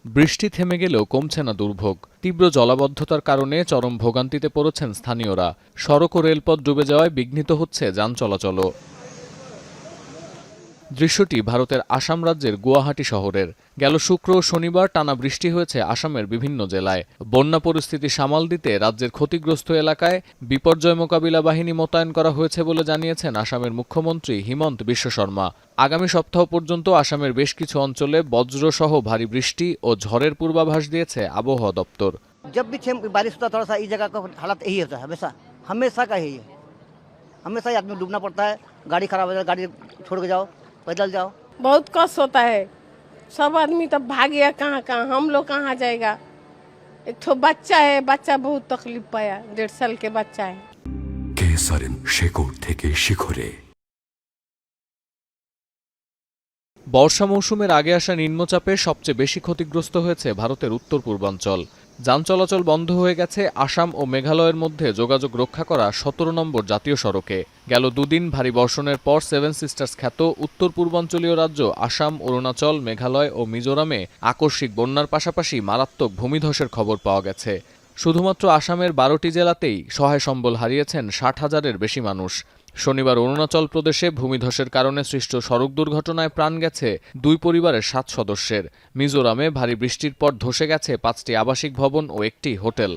বৃষ্টি থেমে গেলেও কমছে না দুর্ভোগ। তীব্র জলাবদ্ধতার কারণে চরম ভোগান্তিতে পড়েছেন স্থানীয়রা। সড়ক ও রেলপথ ডুবে যাওয়ায় বিঘ্নিত হচ্ছে যান চলাচলও। দৃশ্যটি ভারতের আসাম রাজ্যের গুয়াহাটি শহরের। গেল শুক্র ও শনিবার টানা বৃষ্টি হয়েছে আসামের বিভিন্ন জেলায়। বন্যা পরিস্থিতি সামাল দিতে রাজ্যের ক্ষতিগ্রস্ত এলাকায় বিপর্যয় মোকাবিলা বাহিনী মোতায়েন করা হয়েছে বলে জানিয়েছেন আসামের মুখ্যমন্ত্রী হিমন্ত বিশ্ব শর্মা। আগামী সপ্তাহ পর্যন্ত আসামের বেশ কিছু অঞ্চলে বজ্রসহ ভারী বৃষ্টি ও ঝড়ের পূর্বাভাস দিয়েছে আবহাওয়া দপ্তর। जब भी बारिश होता है थोड़ा सा इस जगह का हालत यही होता है, हमेशा हमेशा का यही है। हमेशा ही आदमी डूबना पड़ता है, गाड़ी खराब हो जाए, गाड़ी छोड़ के जाओ, पैदल जाओ। बहुत कष्ट होता है, सब आदमी तब भाग गया कहाँ कहाँ, हम लोग कहाँ जाएगा। एक तो बच्चा है, बच्चा बहुत तकलीफ पाया, 1.5 साल के बच्चा है। केसरिन शेकोर থেকে শিখরে। বর্ষা মৌসুমের আগে আসা নিম্নচাপে সবচেয়ে বেশি ক্ষতিগ্রস্ত হয়েছে ভারতের উত্তর পূর্বাঞ্চল। যান চলাচল বন্ধ হয়ে গেছে আসাম ও মেঘালয়ের মধ্যে যোগাযোগ রক্ষা করা ১৭ নম্বর জাতীয় সড়কে। গেল দুদিন ভারী বর্ষণের পর সেভেন সিস্টার্স খ্যাত উত্তর পূর্বাঞ্চলীয় রাজ্য আসাম, অরুণাচল, মেঘালয় ও মিজোরামে আকস্মিক বন্যার পাশাপাশি মারাত্মক ভূমিধসের খবর পাওয়া গেছে। শুধুমাত্র আসামের ১২টি জেলাতেই সহায় সম্বল হারিয়েছেন ৬০,০০০-এর বেশি মানুষ। শনিবার অরুণাচল প্রদেশে ভূমিধসের কারণে সৃষ্ট সড়ক দুর্ঘটনায় প্রাণ গেছে ২ পরিবারের ৭ সদস্যের। মিজোরামে ভারী বৃষ্টির পর ধসে গেছে ৫টি আবাসিক ভবন ও একটি হোটেল।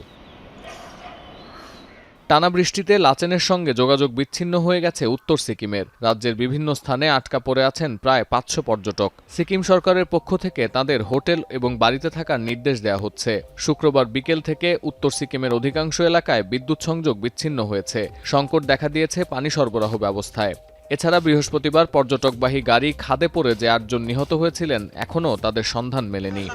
টানা বৃষ্টিতে লাচেনের সঙ্গে যোগাযোগ বিচ্ছিন্ন হয়ে গেছে উত্তর সিকিমের। রাজ্যের বিভিন্ন স্থানে আটকা পড়ে আছেন প্রায় ৫০০ পর্যটক। সিকিম সরকারের পক্ষ থেকে তাদের হোটেল এবং বাড়িতে থাকার নির্দেশ দেওয়া হচ্ছে। শুক্রবার বিকেল থেকে উত্তর সিকিমের অধিকাংশ এলাকায় বিদ্যুৎ সংযোগ বিচ্ছিন্ন হয়েছে। সংকট দেখা দিয়েছে পানি সরবরাহ ব্যবস্থায়। এছাড়া বৃহস্পতিবার পর্যটকবাহী গাড়ি খাদে পড়ে যে ৮ জন নিহত হয়েছিলেন এখনও তাদের সন্ধান মেলেনি।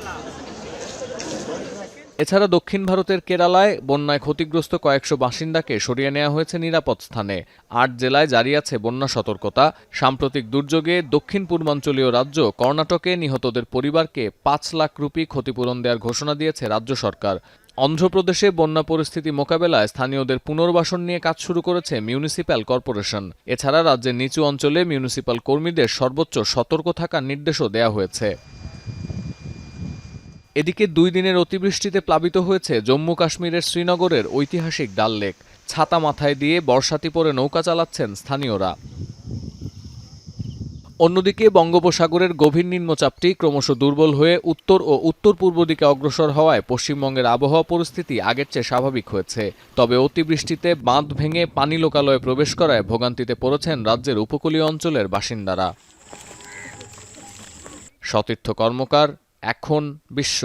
এছাড়া দক্ষিণ ভারতের কেরালায় বন্যায় ক্ষতিগ্রস্ত কয়েকশো বাসিন্দাকে সরিয়ে নেওয়া হয়েছে নিরাপদ স্থানে। ৮ জেলায় জারি আছে বন্যা সতর্কতা। সাম্প্রতিক দুর্যোগে দক্ষিণ পূর্বাঞ্চলীয় রাজ্য কর্ণাটকে নিহতদের পরিবারকে ৫ লাখ রুপি ক্ষতিপূরণ দেওয়ার ঘোষণা দিয়েছে রাজ্য সরকার। অন্ধ্রপ্রদেশে বন্যা পরিস্থিতি মোকাবেলায় স্থানীয়দের পুনর্বাসন নিয়ে কাজ শুরু করেছে মিউনিসিপ্যাল কর্পোরেশন। এছাড়া রাজ্যের নিচু অঞ্চলে মিউনিসিপ্যাল কর্মীদের সর্বোচ্চ সতর্ক থাকার নির্দেশও দেওয়া হয়েছে। এদিকে ২ দিনের অতিবৃষ্টিতে প্লাবিত হয়েছে জম্মু কাশ্মীরের শ্রীনগরের ঐতিহাসিক ডাল লেক। ছাতা মাথায় দিয়ে বর্ষাতি পরে নৌকা চালাচ্ছেন স্থানীয়রা। অন্যদিকে বঙ্গোপসাগরের গভীর নিম্নচাপটি ক্রমশ দুর্বল হয়ে উত্তর ও উত্তর পূর্ব দিকে অগ্রসর হওয়ায় পশ্চিমবঙ্গের আবহাওয়া পরিস্থিতি আগের চেয়ে স্বাভাবিক হয়েছে। তবে অতিবৃষ্টিতে বাঁধ ভেঙে পানি লোকালয়ে প্রবেশ করায় ভোগান্তিতে পড়েছেন রাজ্যের উপকূলীয় অঞ্চলের বাসিন্দারা। সতীর্থ কর্মকার, এখন বিশ্ব।